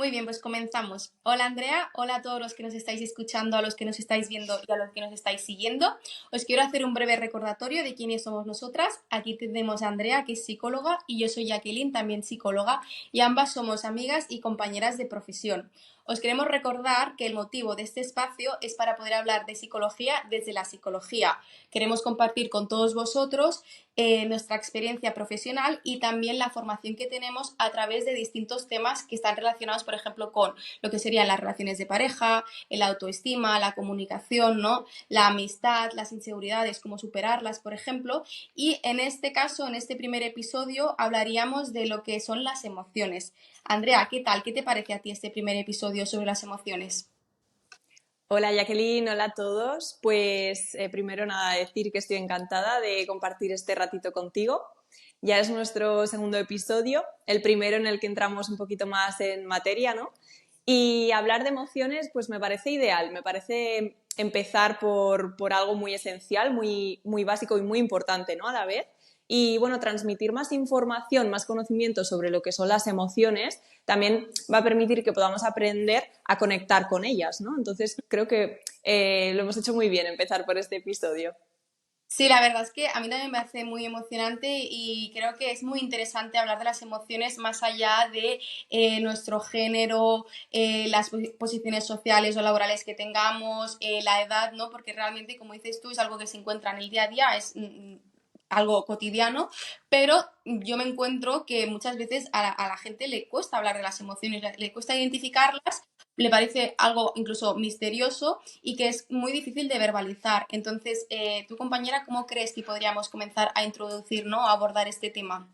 Muy bien, pues comenzamos. Hola Andrea, hola a todos los que nos estáis escuchando, a los que nos estáis viendo y a los que nos estáis siguiendo. Os quiero hacer un breve recordatorio de quiénes somos nosotras. Aquí tenemos a Andrea, que es psicóloga, y yo soy Jacqueline, también psicóloga, y ambas somos amigas y compañeras de profesión. Os queremos recordar que el motivo de este espacio es para poder hablar de psicología desde la psicología. Queremos compartir con todos vosotros nuestra experiencia profesional y también la formación que tenemos a través de distintos temas que están relacionados, por ejemplo, con lo que serían las relaciones de pareja, el autoestima, la comunicación, ¿no? La amistad, las inseguridades, cómo superarlas, por ejemplo. Y en este caso, en este primer episodio, hablaríamos de lo que son las emociones. Andrea, ¿qué tal? ¿Qué te parece a ti este primer episodio sobre las emociones? Hola Jacqueline, hola a todos. Pues primero nada, decir que estoy encantada de compartir este ratito contigo. Ya es nuestro segundo episodio, el primero en el que entramos un poquito más en materia, ¿no? Y hablar de emociones pues me parece ideal, me parece empezar por algo muy esencial, muy básico y muy importante, ¿no? A la vez. Y bueno, transmitir más información, más conocimiento sobre lo que son las emociones también va a permitir que podamos aprender a conectar con ellas, ¿no? Entonces creo que lo hemos hecho muy bien empezar por este episodio. Sí, la verdad es que a mí también me hace muy emocionante y creo que es muy interesante hablar de las emociones más allá de nuestro género, las posiciones sociales o laborales que tengamos, la edad, ¿no? Porque realmente, como dices tú, es algo que se encuentra en el día a día, es algo cotidiano, pero yo me encuentro que muchas veces a la gente le cuesta hablar de las emociones, le cuesta identificarlas, le parece algo incluso misterioso y que es muy difícil de verbalizar. Entonces, tu compañera, ¿cómo crees que podríamos comenzar a introducir, ¿no? A abordar este tema?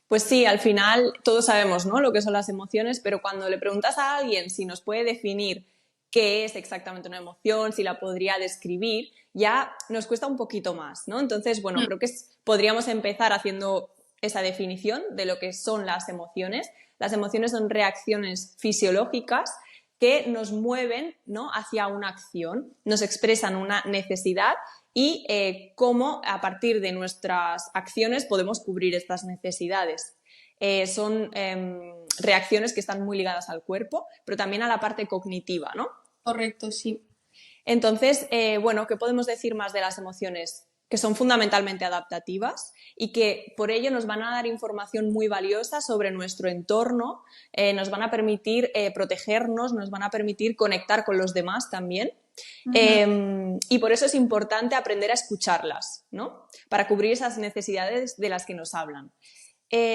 Pues sí, al final todos sabemos, ¿no? Lo que son las emociones, pero cuando le preguntas a alguien si nos puede definir qué es exactamente una emoción, si la podría describir, ya nos cuesta un poquito más, ¿no? Entonces, bueno, Mm. creo que podríamos empezar haciendo esa definición de lo que son las emociones. Las emociones son reacciones fisiológicas que nos mueven, ¿no? Hacia una acción, nos expresan una necesidad y cómo a partir de nuestras acciones podemos cubrir estas necesidades. Son reacciones que están muy ligadas al cuerpo, pero también a la parte cognitiva, ¿no? Correcto, sí. Entonces, bueno, ¿qué podemos decir más de las emociones? Que son fundamentalmente adaptativas y que por ello nos van a dar información muy valiosa sobre nuestro entorno, nos van a permitir protegernos, nos van a permitir conectar con los demás también. Ujú. Y por eso es importante aprender a escucharlas, ¿no? Para cubrir esas necesidades de las que nos hablan.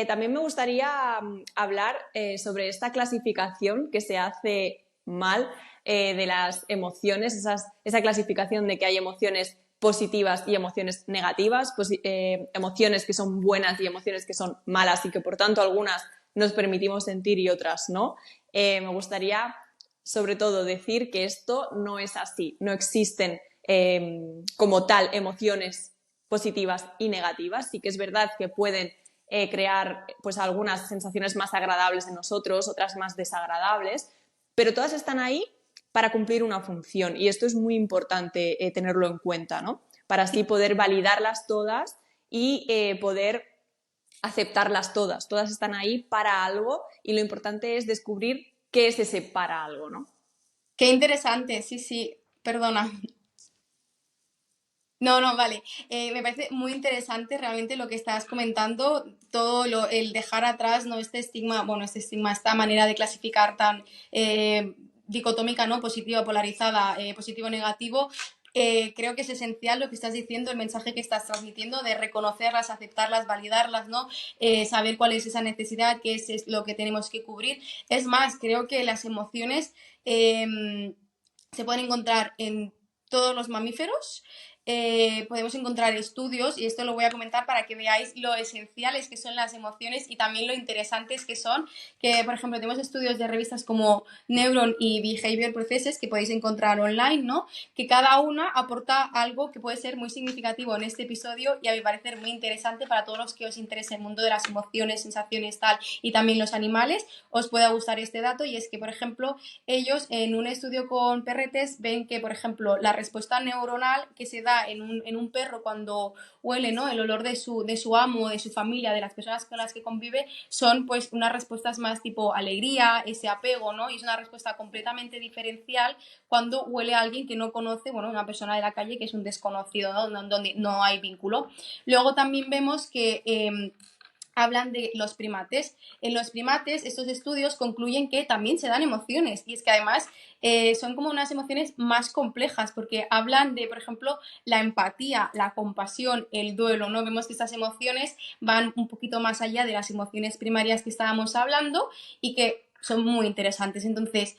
También me gustaría hablar sobre esta clasificación que se hace mal de las emociones, esa clasificación de que hay emociones positivas y emociones negativas, emociones que son buenas y emociones que son malas y que por tanto algunas nos permitimos sentir y otras no. Me gustaría sobre todo decir que esto no es así, no existen como tal emociones positivas y negativas, sí que es verdad que pueden crear pues algunas sensaciones más agradables en nosotros, otras más desagradables, pero todas están ahí para cumplir una función y esto es muy importante tenerlo en cuenta, ¿no? Para así poder validarlas todas y poder aceptarlas todas. Todas están ahí para algo y lo importante es descubrir qué es ese para algo, ¿no? Qué interesante, sí, sí, perdona. No, no, vale. Me parece muy interesante realmente lo que estás comentando, el dejar atrás, ¿no? Este estigma, bueno, este estigma, esta manera de clasificar tan dicotómica, ¿no? Positiva, polarizada, positivo, negativo. Creo que es esencial lo que estás diciendo, el mensaje que estás transmitiendo de reconocerlas, aceptarlas, validarlas, ¿no? Saber cuál es esa necesidad, es lo que tenemos que cubrir. Es más, creo que las emociones se pueden encontrar en todos los mamíferos. Podemos encontrar estudios, y esto lo voy a comentar para que veáis lo esenciales que son las emociones y también lo interesantes que son, que por ejemplo tenemos estudios de revistas como Neuron y Behavior Processes que podéis encontrar online, ¿no? Que cada una aporta algo que puede ser muy significativo en este episodio y a mi parecer muy interesante para todos los que os interese el mundo de las emociones, sensaciones, tal, y también los animales, os pueda gustar este dato, y es que, por ejemplo, ellos en un estudio con perretes ven que, por ejemplo, la respuesta neuronal que se da da en un perro cuando huele, ¿no? El olor de su amo, de su familia, de las personas con las que convive, son pues unas respuestas más tipo alegría, ese apego, ¿no? Y es una respuesta completamente diferencial cuando huele a alguien que no conoce, bueno, una persona de la calle que es un desconocido, ¿no? Donde no hay vínculo. Luego también vemos que hablan de los primates. En los primates, estos estudios concluyen que también se dan emociones y es que además son como unas emociones más complejas porque hablan de, por ejemplo, la empatía, la compasión, el duelo, ¿no? Vemos que estas emociones van un poquito más allá de las emociones primarias que estábamos hablando y que son muy interesantes. Entonces,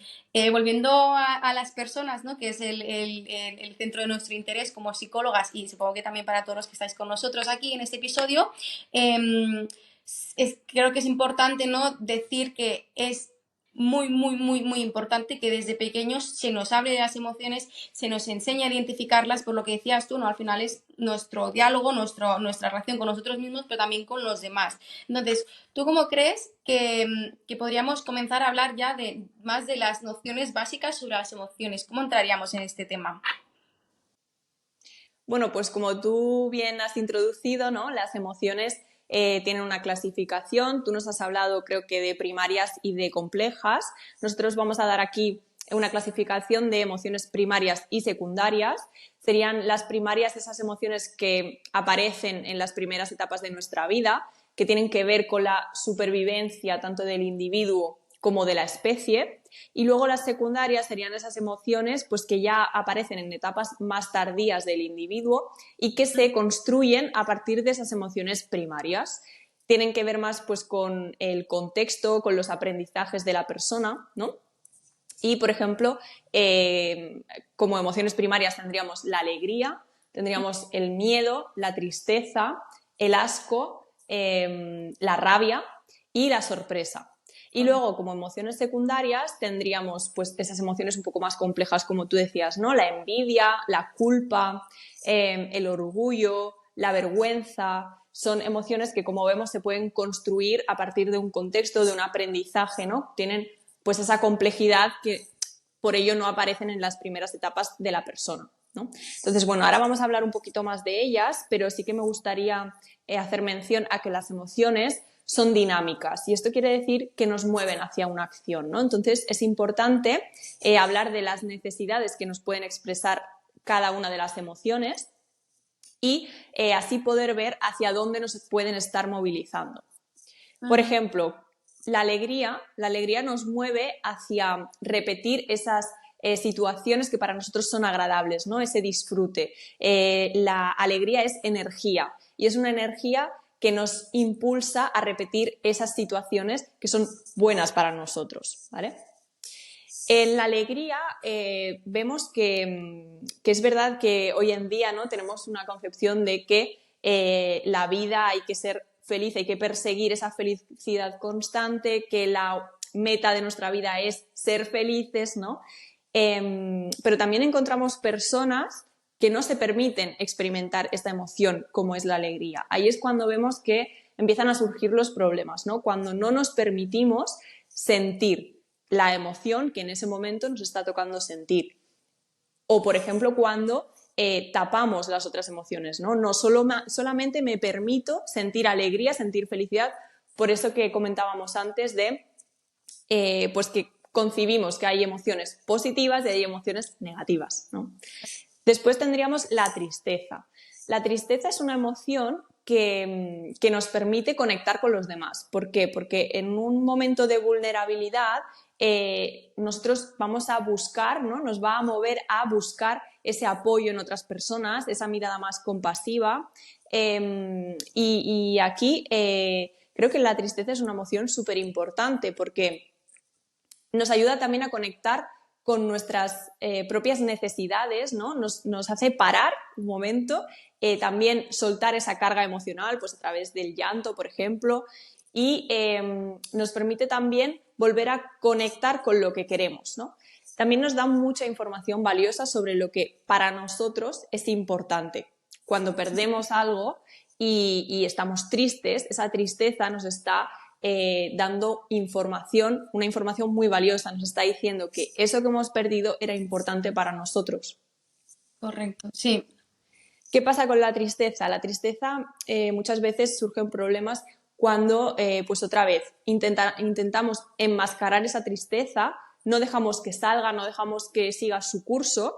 volviendo a las personas, ¿no? Que es el centro de nuestro interés como psicólogas y supongo que también para todos los que estáis con nosotros aquí en este episodio, creo que es importante, ¿no? Decir que es muy importante que desde pequeños se nos hable de las emociones, se nos enseñe a identificarlas, por lo que decías tú, ¿no? Al final es nuestro diálogo, nuestra relación con nosotros mismos, pero también con los demás. Entonces, ¿tú cómo crees que podríamos comenzar a hablar ya de más de las nociones básicas sobre las emociones? ¿Cómo entraríamos en este tema? Bueno, pues como tú bien has introducido, ¿no? Las emociones tienen una clasificación. Tú nos has hablado, creo que, de primarias y de complejas. Nosotros vamos a dar aquí una clasificación de emociones primarias y secundarias. Serían las primarias esas emociones que aparecen en las primeras etapas de nuestra vida, que tienen que ver con la supervivencia tanto del individuo como de la especie. Y luego las secundarias serían esas emociones pues, que ya aparecen en etapas más tardías del individuo y que se construyen a partir de esas emociones primarias. Tienen que ver más pues, con el contexto, con los aprendizajes de la persona, ¿no? Y, por ejemplo, como emociones primarias tendríamos la alegría, tendríamos el miedo, la tristeza, el asco, la rabia y la sorpresa. Y luego, como emociones secundarias, tendríamos pues, esas emociones un poco más complejas, como tú decías, ¿no? La envidia, la culpa, el orgullo, la vergüenza. Son emociones que, como vemos, se pueden construir a partir de un contexto, de un aprendizaje, ¿no? Tienen pues esa complejidad que por ello no aparecen en las primeras etapas de la persona, ¿no? Entonces, bueno, ahora vamos a hablar un poquito más de ellas, pero sí que me gustaría hacer mención a que las emociones son dinámicas y esto quiere decir que nos mueven hacia una acción, ¿no? Entonces es importante hablar de las necesidades que nos pueden expresar cada una de las emociones y así poder ver hacia dónde nos pueden estar movilizando. Por ejemplo, la alegría nos mueve hacia repetir esas situaciones que para nosotros son agradables, ¿no? Ese disfrute. La alegría es energía y es una energía que nos impulsa a repetir esas situaciones que son buenas para nosotros, ¿vale? En la alegría vemos que es verdad que hoy en día, ¿no? Tenemos una concepción de que la vida hay que ser feliz, hay que perseguir esa felicidad constante, que la meta de nuestra vida es ser felices, ¿no? Pero también encontramos personas que no se permiten experimentar esta emoción como es la alegría. Ahí es cuando vemos que empiezan a surgir los problemas, ¿no? Cuando no nos permitimos sentir la emoción que en ese momento nos está tocando sentir. O, por ejemplo, cuando tapamos las otras emociones, ¿no? No solamente me permito sentir alegría, sentir felicidad, por eso que comentábamos antes de pues que concibimos que hay emociones positivas y hay emociones negativas, ¿no? Después tendríamos la tristeza. La tristeza es una emoción que nos permite conectar con los demás. ¿Por qué? Porque en un momento de vulnerabilidad nosotros vamos a buscar, ¿no? Nos va a mover a buscar ese apoyo en otras personas, esa mirada más compasiva. Y aquí creo que la tristeza es una emoción súper importante porque nos ayuda también a conectar con nuestras propias necesidades, ¿no? Nos hace parar un momento, también soltar esa carga emocional pues a través del llanto, por ejemplo, y nos permite también volver a conectar con lo que queremos, ¿no? También nos da mucha información valiosa sobre lo que para nosotros es importante. Cuando perdemos algo y estamos tristes, esa tristeza nos está dando información, una información muy valiosa. Nos está diciendo que eso que hemos perdido era importante para nosotros. Correcto, sí. ¿Qué pasa con la tristeza? La tristeza muchas veces surgen problemas cuando, pues otra vez, intentamos enmascarar esa tristeza, no dejamos que salga, no dejamos que siga su curso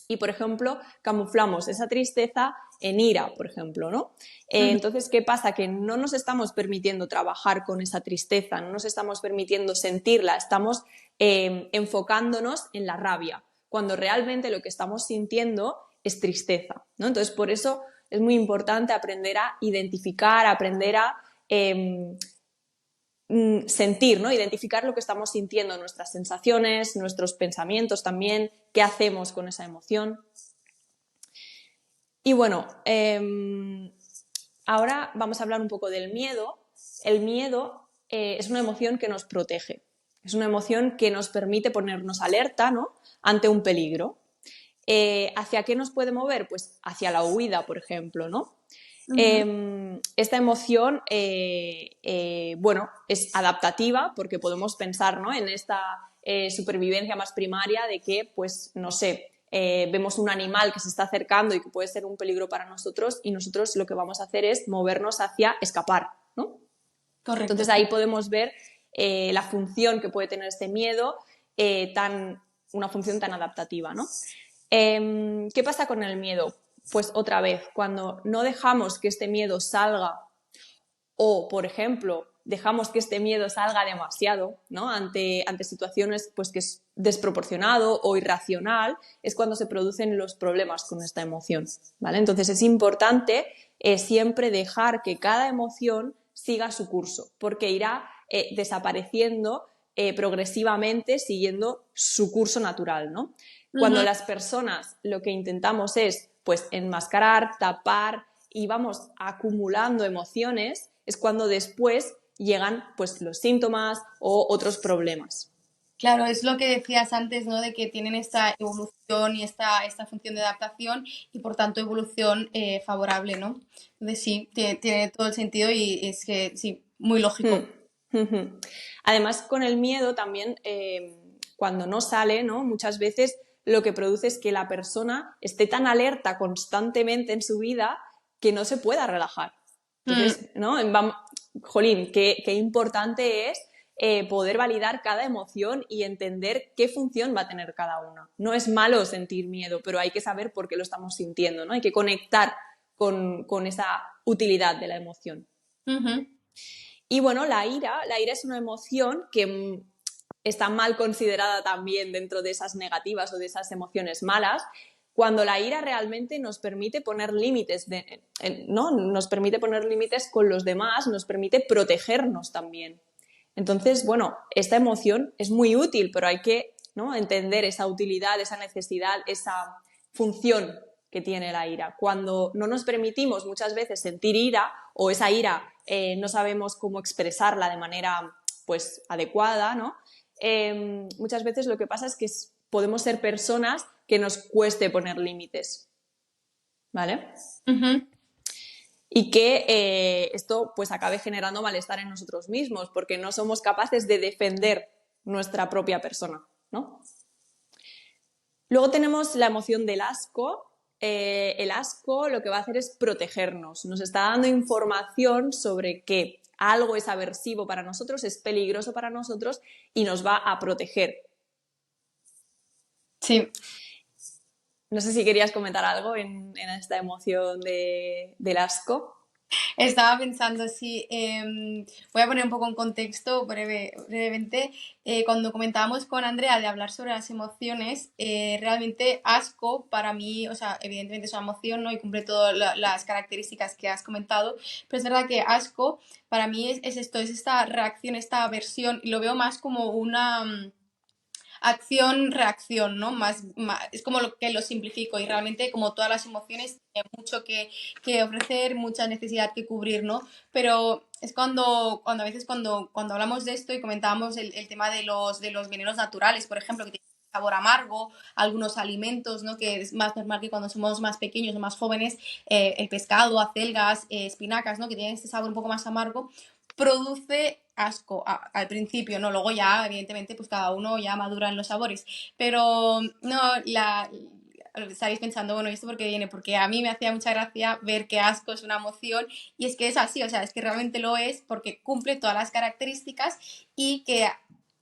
y, por ejemplo, camuflamos esa tristeza en ira, por ejemplo, ¿no? Entonces, ¿qué pasa? Que no nos estamos permitiendo trabajar con esa tristeza, no nos estamos permitiendo sentirla, estamos enfocándonos en la rabia, cuando realmente lo que estamos sintiendo es tristeza, ¿no? Entonces, por eso es muy importante aprender a identificar, aprender a sentir, ¿no? Identificar lo que estamos sintiendo, nuestras sensaciones, nuestros pensamientos también, qué hacemos con esa emoción. Y bueno, ahora vamos a hablar un poco del miedo. El miedo es una emoción que nos protege, es una emoción que nos permite ponernos alerta, ¿no? Ante un peligro. ¿Hacia qué nos puede mover? Pues hacia la huida, por ejemplo, ¿no? Esta emoción, bueno, es adaptativa porque podemos pensar, ¿no? En esta supervivencia más primaria de que, pues, no sé, vemos un animal que se está acercando y que puede ser un peligro para nosotros y nosotros lo que vamos a hacer es movernos hacia escapar, ¿no? Correcto. Entonces ahí podemos ver la función que puede tener este miedo, una función tan adaptativa, ¿no? ¿Qué pasa con el miedo? Pues otra vez, cuando no dejamos que este miedo salga o, por ejemplo, dejamos que este miedo salga demasiado, ¿no? Ante situaciones pues, que es desproporcionado o irracional, es cuando se producen los problemas con esta emoción, ¿vale? Entonces es importante siempre dejar que cada emoción siga su curso, porque irá desapareciendo progresivamente siguiendo su curso natural, ¿no? Cuando las personas lo que intentamos es pues enmascarar, tapar y vamos acumulando emociones, es cuando después llegan pues los síntomas o otros problemas. Claro, es lo que decías antes, ¿no? De que tienen esta evolución y esta función de adaptación y por tanto evolución favorable, ¿no? Entonces sí, tiene todo el sentido y es que sí, muy lógico. Además, con el miedo también, cuando no sale, ¿no? Muchas veces lo que produce es que la persona esté tan alerta constantemente en su vida que no se pueda relajar. Entonces, ¿no? Jolín, qué importante es poder validar cada emoción y entender qué función va a tener cada una. No es malo sentir miedo, pero hay que saber por qué lo estamos sintiendo, ¿no? Hay que conectar con esa utilidad de la emoción. Y bueno, la ira es una emoción que está mal considerada también dentro de esas negativas o de esas emociones malas, cuando la ira realmente nos permite poner límites, ¿no? Nos permite poner límites con los demás, nos permite protegernos también. Entonces, bueno, esta emoción es muy útil, pero hay que, ¿no? Entender esa utilidad, esa necesidad, esa función que tiene la ira. Cuando no nos permitimos muchas veces sentir ira o esa ira no sabemos cómo expresarla de manera pues adecuada, ¿no? Muchas veces lo que pasa es que podemos ser personas que nos cueste poner límites, ¿vale? Y que esto pues acabe generando malestar en nosotros mismos porque no somos capaces de defender nuestra propia persona, ¿no? Luego tenemos la emoción del asco. El asco lo que va a hacer es protegernos, nos está dando información sobre que algo es aversivo para nosotros, es peligroso para nosotros y nos va a proteger. Sí. No sé si querías comentar algo en esta emoción del asco. Estaba pensando, sí, voy a poner un poco en contexto brevemente. Cuando comentábamos con Andrea de hablar sobre las emociones, realmente asco para mí, o sea, evidentemente es una emoción, ¿no? Y cumple todas las características que has comentado, pero es verdad que asco para mí es esto, es esta reacción, esta aversión, y lo veo más como una acción-reacción, ¿no? Es como lo que lo simplifico y realmente como todas las emociones tienen mucho que ofrecer, mucha necesidad que cubrir, ¿no? Pero es cuando a veces cuando hablamos de esto y comentábamos el tema de los venenos naturales, por ejemplo, que tienen sabor amargo, algunos alimentos, ¿no? Que es más normal que cuando somos más pequeños o más jóvenes, el pescado, acelgas, espinacas, ¿no? Que tienen este sabor un poco más amargo, produce asco al principio, ¿no? Luego ya, evidentemente, pues cada uno ya madura en los sabores. Pero no, estaréis pensando, bueno, ¿y esto por qué viene? Porque a mí me hacía mucha gracia ver que asco es una emoción y es que es así, o sea, es que realmente lo es porque cumple todas las características y que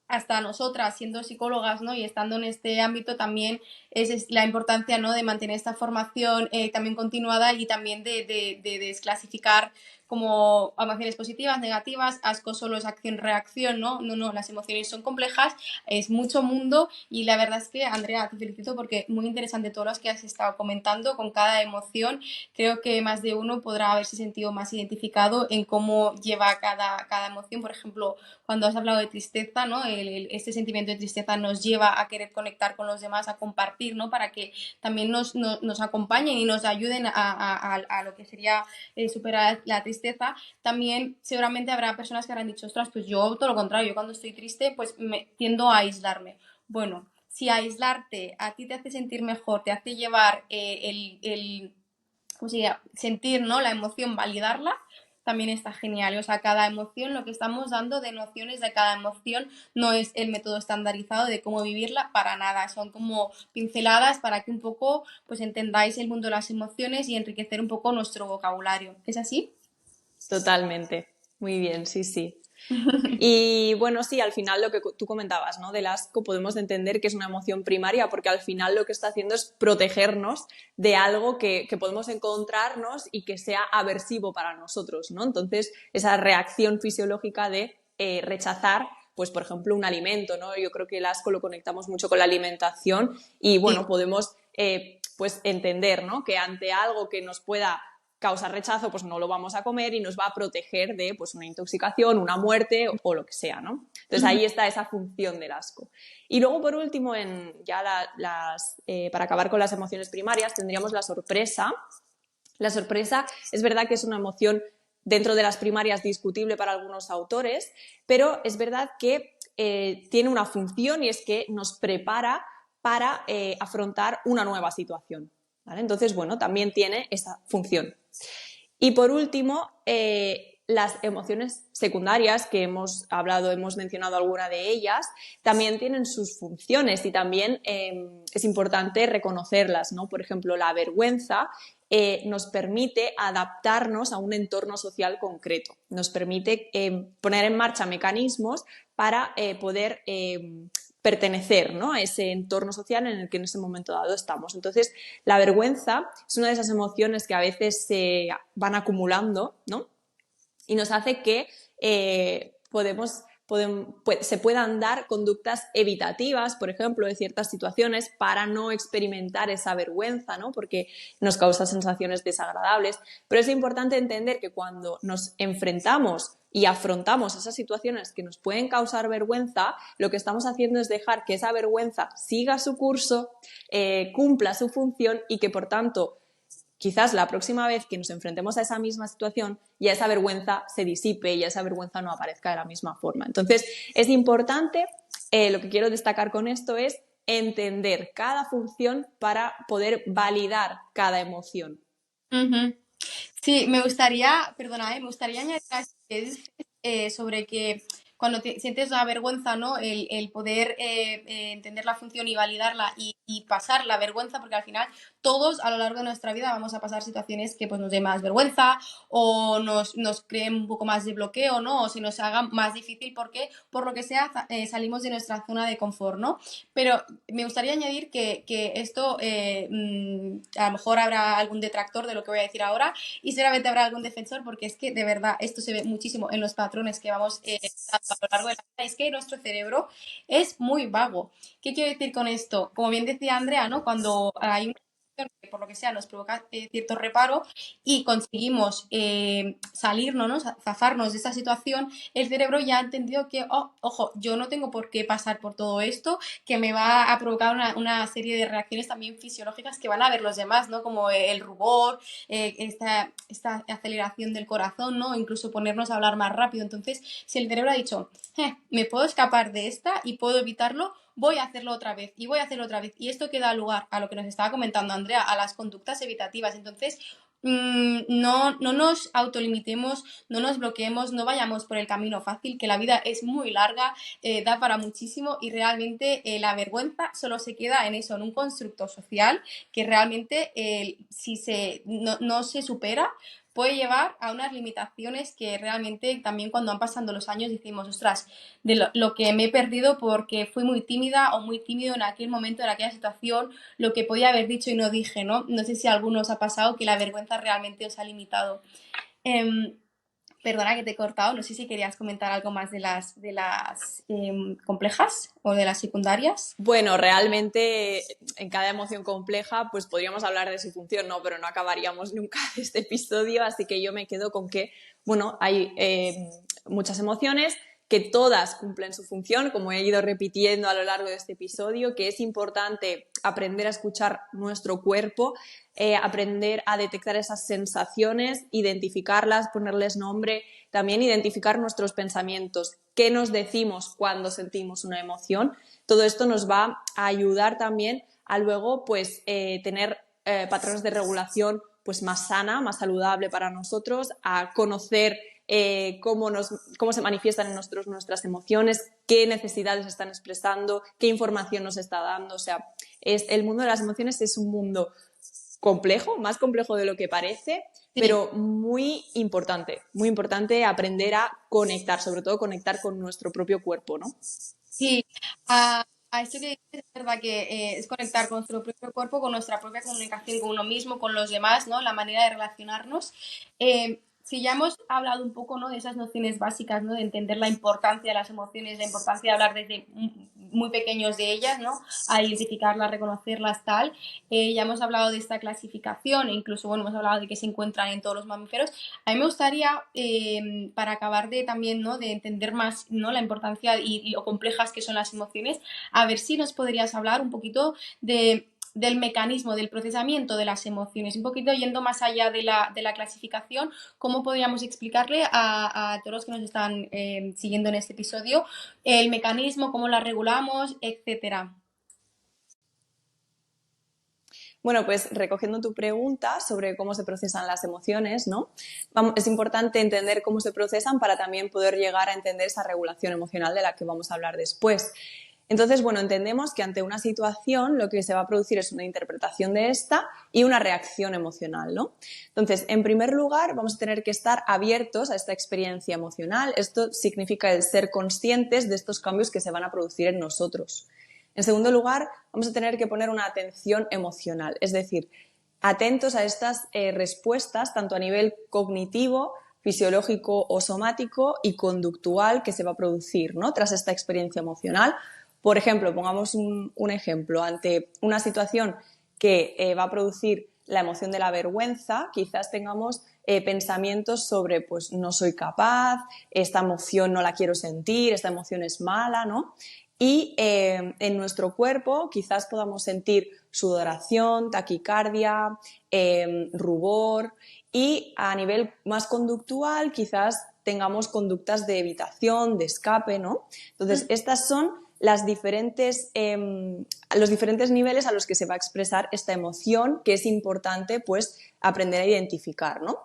hasta nosotras, siendo psicólogas, ¿no? Y estando en este ámbito, también es la importancia, ¿no? De mantener esta formación también continuada y también de desclasificar como emociones positivas, negativas, asco solo es acción-reacción, ¿no? No, no, las emociones son complejas, es mucho mundo y la verdad es que, Andrea, te felicito porque muy interesante todo lo que has estado comentando con cada emoción. Creo que más de uno podrá haberse sentido más identificado en cómo lleva cada emoción. Por ejemplo, cuando has hablado de tristeza, ¿no? Este sentimiento de tristeza nos lleva a querer conectar con los demás, a compartir, ¿no? Para que también nos acompañen y nos ayuden a lo que sería superar la tristeza. También seguramente habrá personas que habrán dicho, ostras, pues yo todo lo contrario, yo cuando estoy triste pues me tiendo a aislarme. Bueno, si aislarte a ti te hace sentir mejor, te hace llevar ¿cómo se llama? Sentir, ¿no? La emoción, validarla, también está genial. O sea, cada emoción, lo que estamos dando de nociones de cada emoción no es el método estandarizado de cómo vivirla para nada. Son como pinceladas para que un poco pues entendáis el mundo de las emociones y enriquecer un poco nuestro vocabulario. ¿Es así? Totalmente. Muy bien, sí, sí. Y bueno, sí, al final lo que tú comentabas, ¿no? Del asco podemos entender que es una emoción primaria porque al final lo que está haciendo es protegernos de algo que podemos encontrarnos y que sea aversivo para nosotros, ¿no? Entonces, esa reacción fisiológica de rechazar, pues por ejemplo, un alimento, ¿no? Yo creo que el asco lo conectamos mucho con la alimentación y Sí. bueno, podemos pues entender, ¿no? Que ante algo que nos pueda causar rechazo, pues no lo vamos a comer y nos va a proteger de pues, una intoxicación, una muerte o lo que sea, ¿no? Entonces ahí está esa función del asco. Y luego, por último, para acabar con las emociones primarias, tendríamos la sorpresa. La sorpresa es verdad que es una emoción dentro de las primarias discutible para algunos autores, pero es verdad que tiene una función y es que nos prepara para afrontar una nueva situación. ¿Vale? Entonces, bueno, también tiene esa función. Y por último, las emociones secundarias que hemos hablado, hemos mencionado alguna de ellas, también tienen sus funciones y también es importante reconocerlas, ¿no? Por ejemplo, la vergüenza nos permite adaptarnos a un entorno social concreto, nos permite poner en marcha mecanismos para poder pertenecer, ¿no? A ese entorno social en el que en ese momento dado estamos. Entonces, la vergüenza es una de esas emociones que a veces se van acumulando, ¿no? Y nos hace que se puedan dar conductas evitativas, por ejemplo, de ciertas situaciones para no experimentar esa vergüenza, ¿no? Porque nos causa sensaciones desagradables. Pero es importante entender que cuando nos enfrentamos y afrontamos esas situaciones que nos pueden causar vergüenza, lo que estamos haciendo es dejar que esa vergüenza siga su curso, cumpla su función y que, por tanto, quizás la próxima vez que nos enfrentemos a esa misma situación, ya esa vergüenza se disipe y ya esa vergüenza no aparezca de la misma forma. Entonces, es importante, lo que quiero destacar con esto es entender cada función para poder validar cada emoción. Ujú. Sí, me gustaría, perdona, me gustaría añadir a esto que dices, sobre que cuando sientes la vergüenza, ¿no? El poder entender la función y validarla y pasar la vergüenza, porque al final todos a lo largo de nuestra vida vamos a pasar situaciones que pues, nos den más vergüenza o nos creen un poco más de bloqueo, ¿no? O se nos haga más difícil porque, por lo que sea, salimos de nuestra zona de confort, ¿no? Pero me gustaría añadir que esto, a lo mejor habrá algún detractor de lo que voy a decir ahora, y seguramente habrá algún defensor porque es que de verdad esto se ve muchísimo en los patrones que vamos a lo largo de la vida. Es que nuestro cerebro es muy vago. ¿Qué quiero decir con esto? Como bien decía Andrea, ¿no? Cuando hay una situación que por lo que sea nos provoca cierto reparo y conseguimos salirnos, ¿no? Zafarnos de esta situación, el cerebro ya ha entendido que, oh, ojo, yo no tengo por qué pasar por todo esto, que me va a provocar una serie de reacciones también fisiológicas que van a ver los demás, ¿no? Como el rubor, esta aceleración del corazón, ¿no? Incluso ponernos a hablar más rápido. Entonces, si el cerebro ha dicho, me puedo escapar de esta y puedo evitarlo, voy a hacerlo otra vez y voy a hacerlo otra vez. Y esto que da lugar a lo que nos estaba comentando Andrea, a las conductas evitativas. Entonces, no nos autolimitemos, no nos bloqueemos, no vayamos por el camino fácil, que la vida es muy larga, da para muchísimo y realmente la vergüenza solo se queda en eso, en un constructo social que realmente si no se supera puede llevar a unas limitaciones que realmente también cuando han pasado los años decimos, ostras, de lo que me he perdido porque fui muy tímida o muy tímido en aquel momento, en aquella situación, lo que podía haber dicho y no dije, ¿no? No sé si a algunos os ha pasado que la vergüenza realmente os ha limitado. Eh, Perdona que te he cortado, no sé si querías comentar algo más de las complejas o de las secundarias. Bueno, realmente en cada emoción compleja pues podríamos hablar de su función, ¿no? Pero no acabaríamos nunca este episodio, así que yo me quedo con que, bueno, hay muchas emociones que todas cumplen su función, como he ido repitiendo a lo largo de este episodio, que es importante aprender a escuchar nuestro cuerpo, aprender a detectar esas sensaciones, identificarlas, ponerles nombre, también identificar nuestros pensamientos, qué nos decimos cuando sentimos una emoción. Todo esto nos va a ayudar también a luego pues, tener patrones de regulación pues, más sana, más saludable para nosotros, a conocer cómo se manifiestan en nosotros nuestras emociones, qué necesidades están expresando, qué información nos está dando. O sea, el mundo de las emociones es un mundo complejo, más complejo de lo que parece, Sí, pero muy importante aprender a conectar, sobre todo conectar con nuestro propio cuerpo, ¿no? sí. A esto que dices, es verdad que es conectar con nuestro propio cuerpo, con nuestra propia comunicación con uno mismo, con los demás, ¿no? La manera de relacionarnos. Si ya hemos hablado un poco, ¿no? De esas nociones básicas, ¿no? De entender la importancia de las emociones, la importancia de hablar desde muy pequeños de ellas, ¿no? A identificarlas, reconocerlas, tal. Ya hemos hablado de esta clasificación e incluso, bueno, hemos hablado de que se encuentran en todos los mamíferos. A mí me gustaría, para acabar de también, ¿no? De entender más, ¿no? La importancia y lo complejas que son las emociones, a ver si nos podrías hablar un poquito del mecanismo, del procesamiento de las emociones, un poquito yendo más allá de la clasificación, cómo podríamos explicarle a todos los que nos están siguiendo en este episodio el mecanismo, cómo la regulamos, etcétera. Bueno, pues recogiendo tu pregunta sobre cómo se procesan las emociones, ¿no? Es importante entender cómo se procesan para también poder llegar a entender esa regulación emocional de la que vamos a hablar después. Entonces, bueno, entendemos que ante una situación lo que se va a producir es una interpretación de esta y una reacción emocional, ¿no? Entonces, en primer lugar, vamos a tener que estar abiertos a esta experiencia emocional. Esto significa el ser conscientes de estos cambios que se van a producir en nosotros. En segundo lugar, vamos a tener que poner una atención emocional, es decir, atentos a estas respuestas tanto a nivel cognitivo, fisiológico o somático y conductual que se va a producir, ¿no? Tras esta experiencia emocional. Por ejemplo, pongamos un ejemplo, ante una situación que va a producir la emoción de la vergüenza, quizás tengamos pensamientos sobre, pues no soy capaz, esta emoción no la quiero sentir, esta emoción es mala, ¿no? Y en nuestro cuerpo quizás podamos sentir sudoración, taquicardia, rubor y a nivel más conductual quizás tengamos conductas de evitación, de escape, ¿no? Entonces, estas son los diferentes niveles a los que se va a expresar esta emoción que es importante pues aprender a identificar, ¿no?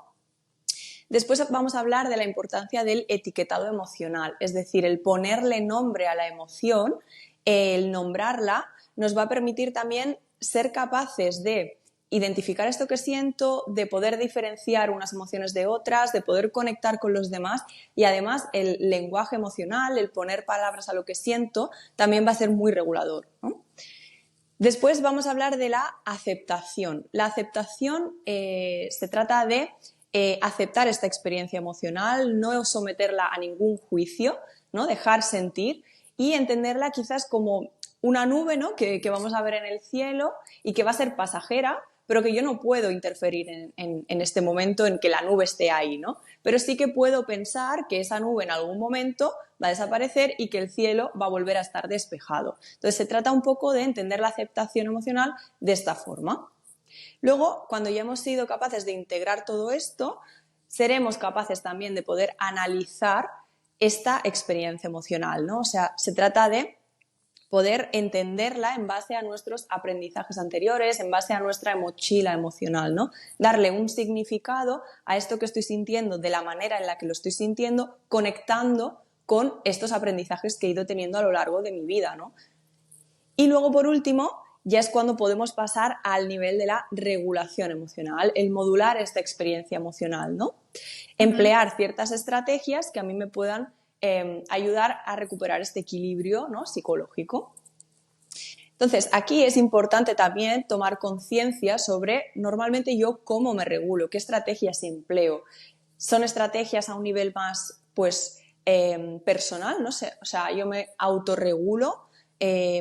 Después vamos a hablar de la importancia del etiquetado emocional, es decir, el ponerle nombre a la emoción, el nombrarla, nos va a permitir también ser capaces de identificar esto que siento, de poder diferenciar unas emociones de otras, de poder conectar con los demás y además el lenguaje emocional, el poner palabras a lo que siento, también va a ser muy regulador, ¿no? Después vamos a hablar de la aceptación. La aceptación se trata de aceptar esta experiencia emocional, no someterla a ningún juicio, ¿no? Dejar sentir y entenderla quizás como una nube, ¿no? que vamos a ver en el cielo y que va a ser pasajera, pero que yo no puedo interferir en este momento en que la nube esté ahí, ¿no? Pero sí que puedo pensar que esa nube en algún momento va a desaparecer y que el cielo va a volver a estar despejado. Entonces se trata un poco de entender la aceptación emocional de esta forma. Luego, cuando ya hemos sido capaces de integrar todo esto, seremos capaces también de poder analizar esta experiencia emocional, ¿no? O sea, se trata de poder entenderla en base a nuestros aprendizajes anteriores, en base a nuestra mochila emocional, ¿no? Darle un significado a esto que estoy sintiendo de la manera en la que lo estoy sintiendo, conectando con estos aprendizajes que he ido teniendo a lo largo de mi vida, ¿no? Y luego, por último, ya es cuando podemos pasar al nivel de la regulación emocional, el modular esta experiencia emocional, ¿no? Emplear ciertas estrategias que a mí me puedan ayudar a recuperar este equilibrio, ¿no?, psicológico. Entonces, aquí es importante también tomar conciencia sobre normalmente yo cómo me regulo, qué estrategias empleo. ¿Son estrategias a un nivel más, pues, personal? No sé, o sea, yo me autorregulo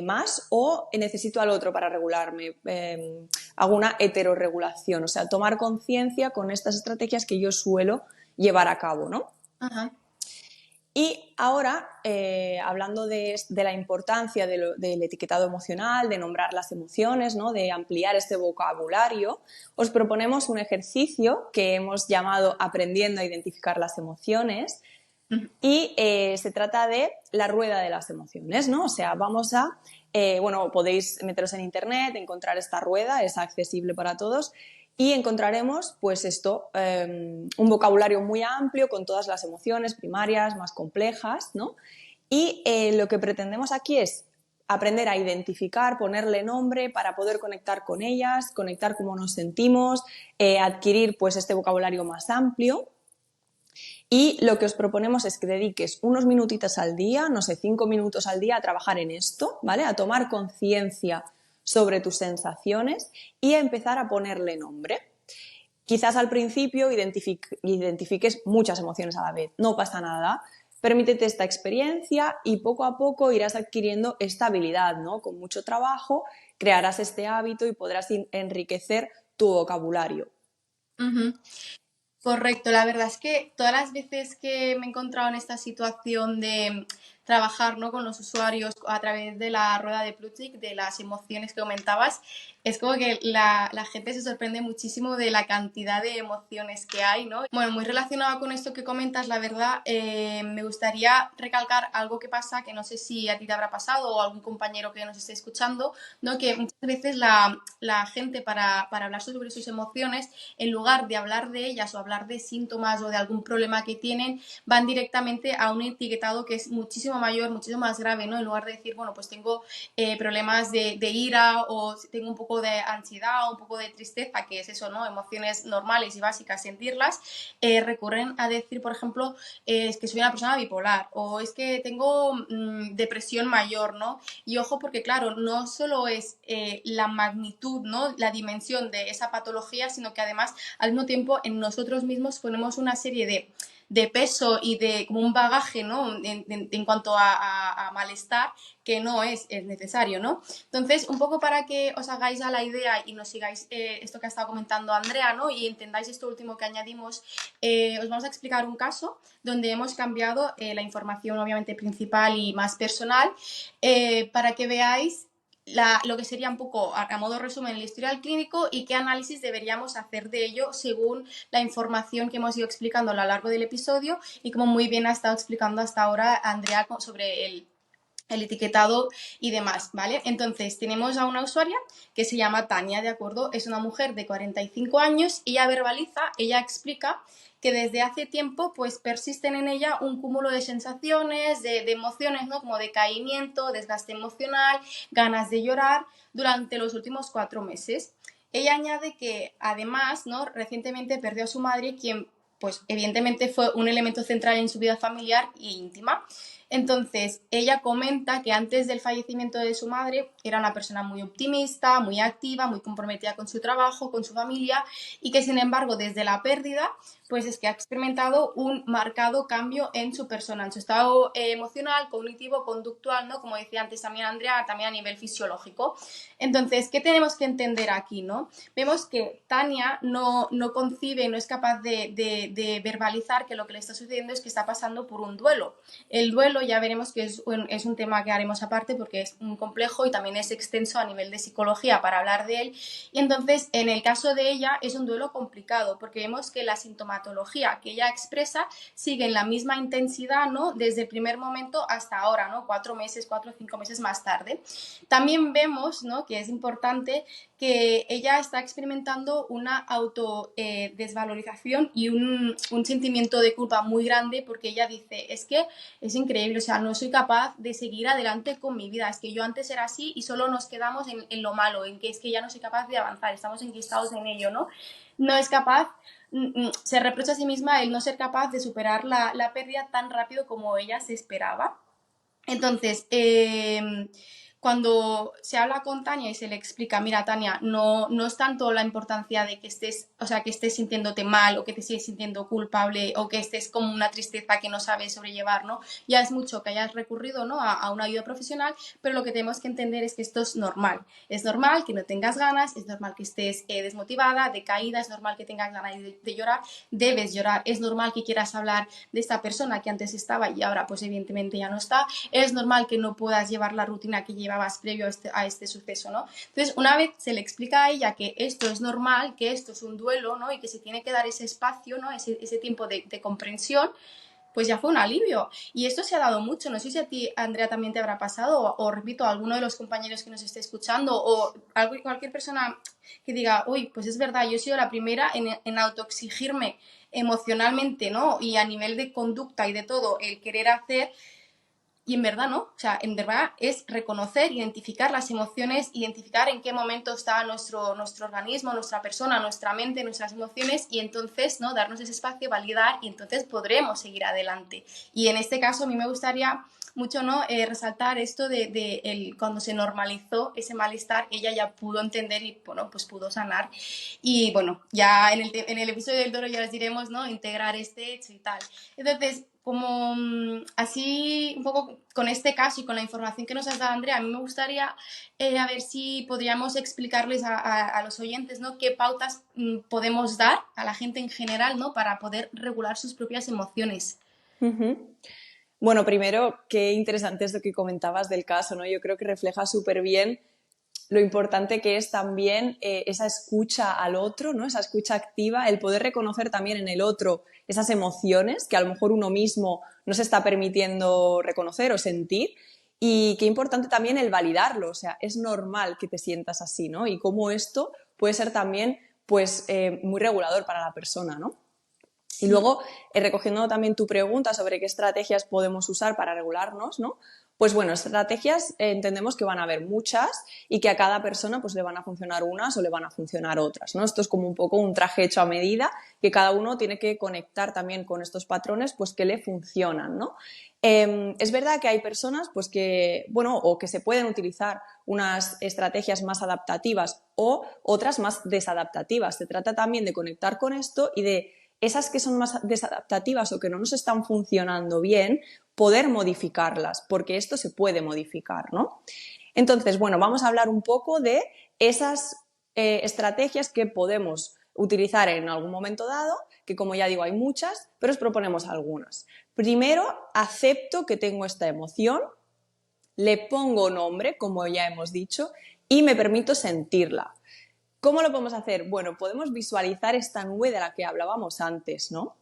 más o necesito al otro para regularme. Hago una heterorregulación, o sea, tomar conciencia con estas estrategias que yo suelo llevar a cabo, ¿no? Ajá. Y ahora, hablando de la importancia del etiquetado emocional, de nombrar las emociones, ¿no?, de ampliar este vocabulario, os proponemos un ejercicio que hemos llamado Aprendiendo a identificar las emociones, y se trata de la rueda de las emociones, ¿no? O sea, vamos a, bueno, podéis meteros en internet, encontrar esta rueda, es accesible para todos, y encontraremos, pues esto, un vocabulario muy amplio con todas las emociones primarias, más complejas, ¿no? Y lo que pretendemos aquí es aprender a identificar, ponerle nombre para poder conectar con ellas, conectar cómo nos sentimos, adquirir pues este vocabulario más amplio. Y lo que os proponemos es que dediques unos minutitos al día, no sé, 5 minutos al día a trabajar en esto, ¿vale? A tomar conciencia sobre tus sensaciones y a empezar a ponerle nombre. Quizás al principio identifiques muchas emociones a la vez, no pasa nada. Permítete esta experiencia y poco a poco irás adquiriendo esta habilidad, ¿no? Con mucho trabajo crearás este hábito y podrás enriquecer tu vocabulario. Correcto, la verdad es que todas las veces que me he encontrado en esta situación de trabajar, ¿no?, con los usuarios a través de la rueda de Plutchik, de las emociones que comentabas, es como que la gente se sorprende muchísimo de la cantidad de emociones que hay, ¿no? Bueno, muy relacionado con esto que comentas, la verdad, me gustaría recalcar algo que pasa, que no sé si a ti te habrá pasado o a algún compañero que nos esté escuchando, ¿no?, que muchas veces la gente para hablar sobre sus emociones, en lugar de hablar de ellas o hablar de síntomas o de algún problema que tienen, van directamente a un etiquetado que es muchísimo mayor, muchísimo más grave, ¿no? En lugar de decir, bueno, pues tengo problemas de ira o tengo un poco de ansiedad o un poco de tristeza, que es eso, ¿no? Emociones normales y básicas, sentirlas, recurren a decir, por ejemplo, es que soy una persona bipolar o es que tengo depresión mayor, ¿no? Y ojo, porque claro, no solo es la magnitud, ¿no?, la dimensión de esa patología, sino que además al mismo tiempo en nosotros mismos ponemos una serie de peso y de como un bagaje, ¿no?, en cuanto a malestar que no es necesario, ¿no? Entonces, un poco para que os hagáis a la idea y nos sigáis esto que ha estado comentando Andrea, ¿no?, y entendáis esto último que añadimos, os vamos a explicar un caso donde hemos cambiado la información obviamente principal y más personal para que veáis lo que sería un poco, a modo resumen, el historial clínico y qué análisis deberíamos hacer de ello según la información que hemos ido explicando a lo largo del episodio y como muy bien ha estado explicando hasta ahora Andrea sobre el etiquetado y demás, ¿vale? Entonces, tenemos a una usuaria que se llama Tania, ¿de acuerdo? Es una mujer de 45 años y ella verbaliza, ella explica que desde hace tiempo pues persisten en ella un cúmulo de sensaciones, de emociones, ¿no?, como decaimiento, desgaste emocional, ganas de llorar durante los últimos 4 meses. Ella añade que además, ¿no?, recientemente perdió a su madre, quien pues evidentemente fue un elemento central en su vida familiar e íntima. Entonces, ella comenta que antes del fallecimiento de su madre era una persona muy optimista, muy activa, muy comprometida con su trabajo, con su familia y que, sin embargo, desde la pérdida, pues es que ha experimentado un marcado cambio en su persona, en su estado emocional, cognitivo, conductual, ¿no? Como decía antes también Andrea, también a nivel fisiológico. Entonces, ¿qué tenemos que entender aquí, no? Vemos que Tania no concibe, no es capaz de verbalizar que lo que le está sucediendo es que está pasando por un duelo. El duelo duelo ya veremos que es un tema que haremos aparte porque es muy complejo y también es extenso a nivel de psicología para hablar de él. Y entonces, en el caso de ella, es un duelo complicado porque vemos que la sintomatología que ella expresa sigue en la misma intensidad, ¿no? Desde el primer momento hasta ahora, ¿no? 4 o 5 meses más tarde. También vemos, ¿no? Que es importante que ella está experimentando una autodesvalorización y un sentimiento de culpa muy grande porque ella dice, es que es increíble, o sea, no soy capaz de seguir adelante con mi vida, es que yo antes era así y solo nos quedamos en lo malo, en que es que ya no soy capaz de avanzar, estamos enquistados en ello, ¿no? No es capaz, se reprocha a sí misma el no ser capaz de superar la pérdida tan rápido como ella se esperaba. Entonces, cuando se habla con Tania y se le explica, mira, Tania, no es tanto la importancia de que estés, o sea, que estés sintiéndote mal o que te sigues sintiendo culpable o que estés como una tristeza que no sabes sobrellevar, ¿no? Ya es mucho que hayas recurrido, ¿no? a una ayuda profesional, pero lo que tenemos que entender es que esto es normal. Es normal que no tengas ganas, es normal que estés desmotivada, decaída, es normal que tengas ganas de llorar, debes llorar, es normal que quieras hablar de esta persona que antes estaba y ahora pues evidentemente ya no está, es normal que no puedas llevar la rutina que llevabas previo a este suceso, ¿no? Entonces, una vez se le explica a ella que esto es normal, que esto es un duelo, ¿no? Y que se tiene que dar ese espacio, ¿no? Ese tiempo de comprensión, pues ya fue un alivio. Y esto se ha dado mucho. No sé si a ti, Andrea, también te habrá pasado, o repito, a alguno de los compañeros que nos esté escuchando, o cualquier persona que diga, uy, pues es verdad, yo he sido la primera en autoexigirme emocionalmente, ¿no? Y a nivel de conducta y de todo, el querer hacer. Y en verdad no, o sea, en verdad es reconocer, identificar las emociones, identificar en qué momento está nuestro organismo, nuestra persona, nuestra mente, nuestras emociones y entonces, ¿no? Darnos ese espacio, validar y entonces podremos seguir adelante. Y en este caso a mí me gustaría mucho, ¿no? Resaltar esto de cuando se normalizó ese malestar, ella ya pudo entender y, bueno, pues pudo sanar. Y bueno, ya en el episodio del Toro ya les diremos, ¿no? Integrar este hecho y tal. Entonces, como así un poco con este caso y con la información que nos has dado, Andrea, a mí me gustaría a ver si podríamos explicarles a los oyentes, ¿no? Qué pautas podemos dar a la gente en general, ¿no? Para poder regular sus propias emociones. Bueno, primero, qué interesante es lo que comentabas del caso, ¿no? Yo creo que refleja súper bien lo importante que es también esa escucha al otro, ¿no? Esa escucha activa, el poder reconocer también en el otro esas emociones que a lo mejor uno mismo no se está permitiendo reconocer o sentir. Y qué importante también el validarlo, o sea, es normal que te sientas así, ¿no? Y cómo esto puede ser también, pues, muy regulador para la persona, ¿no? Y luego, recogiendo también tu pregunta sobre qué estrategias podemos usar para regularnos, ¿no? Pues bueno, estrategias entendemos que van a haber muchas y que a cada persona pues le van a funcionar unas o le van a funcionar otras, ¿no? Esto es como un poco un traje hecho a medida que cada uno tiene que conectar también con estos patrones pues que le funcionan, ¿no? Es verdad que hay personas pues que, bueno, o que se pueden utilizar unas estrategias más adaptativas o otras más desadaptativas. Se trata también de conectar con esto y de esas que son más desadaptativas o que no nos están funcionando bien, poder modificarlas, porque esto se puede modificar, ¿no? Entonces, bueno, vamos a hablar un poco de esas estrategias que podemos utilizar en algún momento dado, que como ya digo hay muchas, pero os proponemos algunas. Primero, acepto que tengo esta emoción, le pongo nombre, como ya hemos dicho, y me permito sentirla. ¿Cómo lo podemos hacer? Bueno, podemos visualizar esta nube de la que hablábamos antes, ¿no?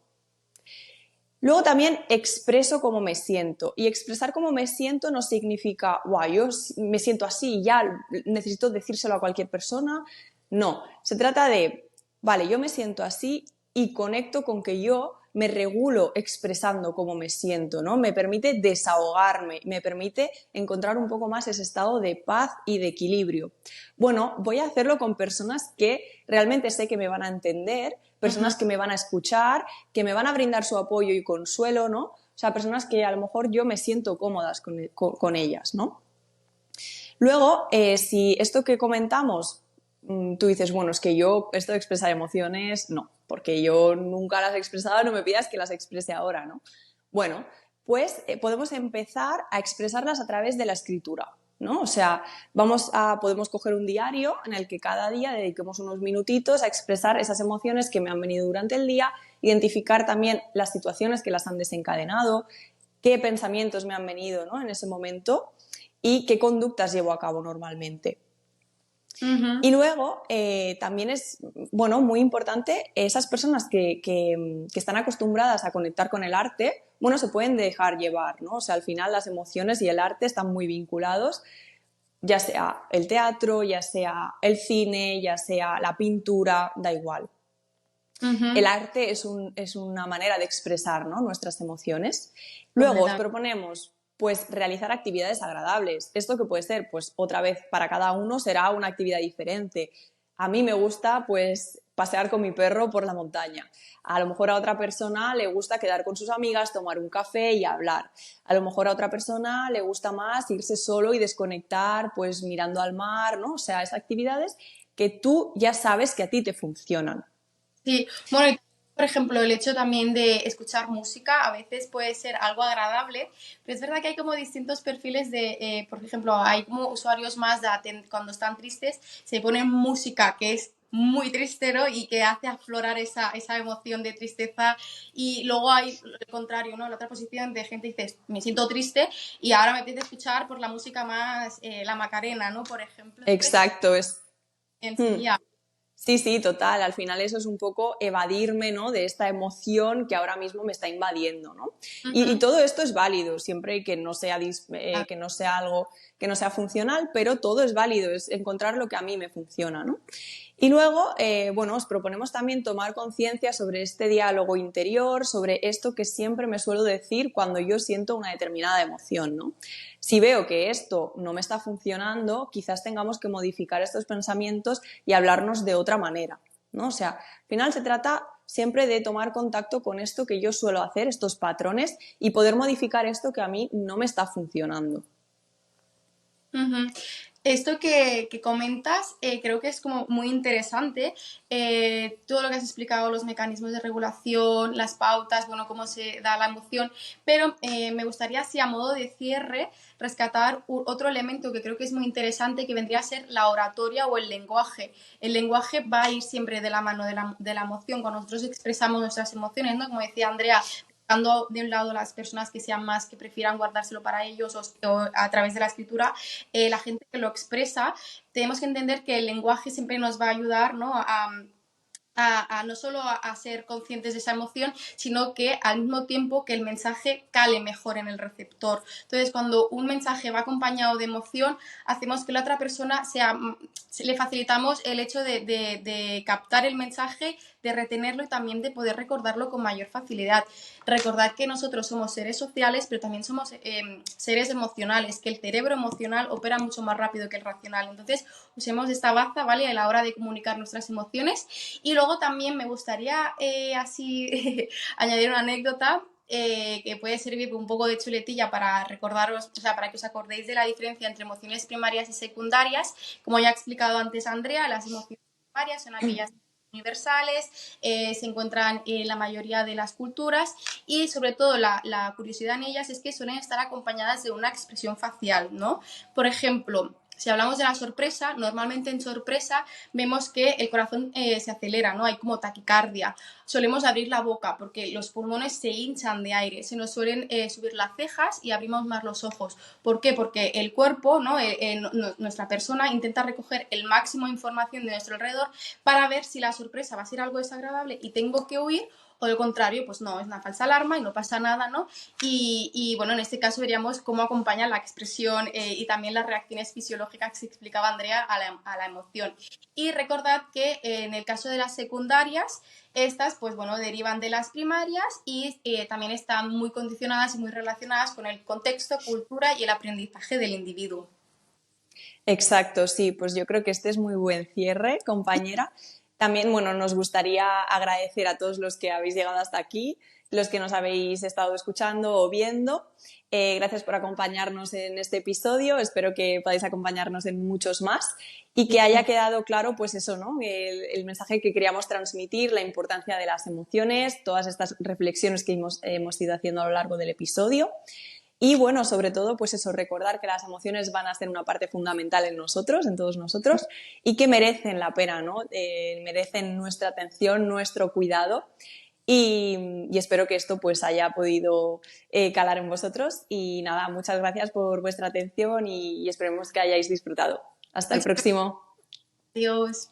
Luego también expreso cómo me siento. Y expresar cómo me siento no significa, wow, yo me siento así y ya necesito decírselo a cualquier persona. No, se trata de, vale, yo me siento así y conecto con que yo me regulo expresando cómo me siento, ¿no? Me permite desahogarme, me permite encontrar un poco más ese estado de paz y de equilibrio. Bueno, voy a hacerlo con personas que realmente sé que me van a entender, personas que me van a escuchar, que me van a brindar su apoyo y consuelo, ¿no? O sea, personas que a lo mejor yo me siento cómodas con ellas, ¿no? Luego, si esto que comentamos, tú dices, bueno, es que yo esto de expresar emociones, no, porque yo nunca las he expresado, no me pidas que las exprese ahora, ¿no? Bueno, pues podemos empezar a expresarlas a través de la escritura, ¿no? O sea, podemos coger un diario en el que cada día dediquemos unos minutitos a expresar esas emociones que me han venido durante el día, identificar también las situaciones que las han desencadenado, qué pensamientos me han venido, ¿no? En ese momento y qué conductas llevo a cabo normalmente. Y luego también es, bueno, muy importante, esas personas que están acostumbradas a conectar con el arte, bueno, se pueden dejar llevar, ¿no? O sea, al final las emociones y el arte están muy vinculados, ya sea el teatro, ya sea el cine, ya sea la pintura, da igual. El arte es una manera de expresar, ¿no?, nuestras emociones. Luego os proponemos pues realizar actividades agradables. Esto que puede ser, pues otra vez para cada uno será una actividad diferente. A mí me gusta pues pasear con mi perro por la montaña. A lo mejor a otra persona le gusta quedar con sus amigas, tomar un café y hablar. A lo mejor a otra persona le gusta más irse solo y desconectar pues mirando al mar, ¿no? O sea, esas actividades que tú ya sabes que a ti te funcionan. Sí, bueno, y por ejemplo, el hecho también de escuchar música a veces puede ser algo agradable, pero es verdad que hay como distintos perfiles por ejemplo, hay como usuarios más cuando están tristes, se ponen música que es muy tristero y que hace aflorar esa emoción de tristeza, y luego hay el contrario, ¿no? La otra posición de gente que dice, me siento triste y ahora me apetece escuchar por la música más, la Macarena, ¿no? Por ejemplo. Entonces, Exacto, es... enseguida. Sí, sí, total. Al final eso es un poco evadirme, ¿no?, de esta emoción que ahora mismo me está invadiendo, ¿no? Y todo esto es válido, siempre que no sea, que no sea algo que no sea funcional, pero todo es válido, es encontrar lo que a mí me funciona, ¿no? Y luego, bueno, os proponemos también tomar conciencia sobre este diálogo interior, sobre esto que siempre me suelo decir cuando yo siento una determinada emoción, ¿no? Si veo que esto no me está funcionando, quizás tengamos que modificar estos pensamientos y hablarnos de otra manera, ¿no? O sea, al final se trata siempre de tomar contacto con esto que yo suelo hacer, estos patrones, y poder modificar esto que a mí no me está funcionando. Esto que comentas, creo que es como muy interesante. Todo lo que has explicado, los mecanismos de regulación, las pautas, bueno, cómo se da la emoción, pero me gustaría, así a modo de cierre, rescatar otro elemento que creo que es muy interesante, que vendría a ser la oratoria o el lenguaje. El lenguaje va a ir siempre de la mano de la emoción. Cuando nosotros expresamos nuestras emociones, ¿no? Como decía Andrea, dando de un lado las personas que sean más, que prefieran guardárselo para ellos, o a través de la escritura, la gente que lo expresa, tenemos que entender que el lenguaje siempre nos va a ayudar, ¿no?, a no solo a ser conscientes de esa emoción, sino que al mismo tiempo que el mensaje cale mejor en el receptor. Entonces, cuando un mensaje va acompañado de emoción, hacemos que la otra persona le facilitamos el hecho de captar el mensaje, de retenerlo y también de poder recordarlo con mayor facilidad. Recordad que nosotros somos seres sociales, pero también somos seres emocionales, que el cerebro emocional opera mucho más rápido que el racional. Entonces, usemos esta baza, ¿vale?, a la hora de comunicar nuestras emociones. Y luego también me gustaría así añadir una anécdota, que puede servir un poco de chuletilla para recordaros, o sea, para que os acordéis de la diferencia entre emociones primarias y secundarias. Como ya ha explicado antes Andrea, las emociones primarias son aquellas universales, se encuentran en la mayoría de las culturas, y sobre todo la curiosidad en ellas es que suelen estar acompañadas de una expresión facial, ¿no? Por ejemplo, si hablamos de la sorpresa, normalmente en sorpresa vemos que el corazón se acelera, ¿no? Hay como taquicardia. Solemos abrir la boca porque los pulmones se hinchan de aire, se nos suelen subir las cejas y abrimos más los ojos. ¿Por qué? Porque el cuerpo, ¿no? Nuestra persona intenta recoger el máximo de información de nuestro alrededor para ver si la sorpresa va a ser algo desagradable y tengo que huir, o del contrario, pues no, es una falsa alarma y no pasa nada, ¿no? Y bueno, en este caso veríamos cómo acompaña la expresión y también las reacciones fisiológicas que se explicaba Andrea a la emoción. Y recordad que en el caso de las secundarias, estas, pues bueno, derivan de las primarias y también están muy condicionadas y muy relacionadas con el contexto, cultura y el aprendizaje del individuo. Exacto, sí, pues yo creo que este es muy buen cierre, compañera. También, bueno, nos gustaría agradecer a todos los que habéis llegado hasta aquí, los que nos habéis estado escuchando o viendo. Gracias por acompañarnos en este episodio. Espero que podáis acompañarnos en muchos más y que haya quedado claro, pues eso, ¿no? El mensaje que queríamos transmitir, la importancia de las emociones, todas estas reflexiones que hemos ido haciendo a lo largo del episodio. Y bueno, sobre todo, pues eso, recordar que las emociones van a ser una parte fundamental en nosotros, en todos nosotros, y que merecen la pena, ¿no? Merecen nuestra atención, nuestro cuidado. y espero que esto pues haya podido calar en vosotros. Y nada, muchas gracias por vuestra atención y esperemos que hayáis disfrutado. Hasta el próximo. Adiós.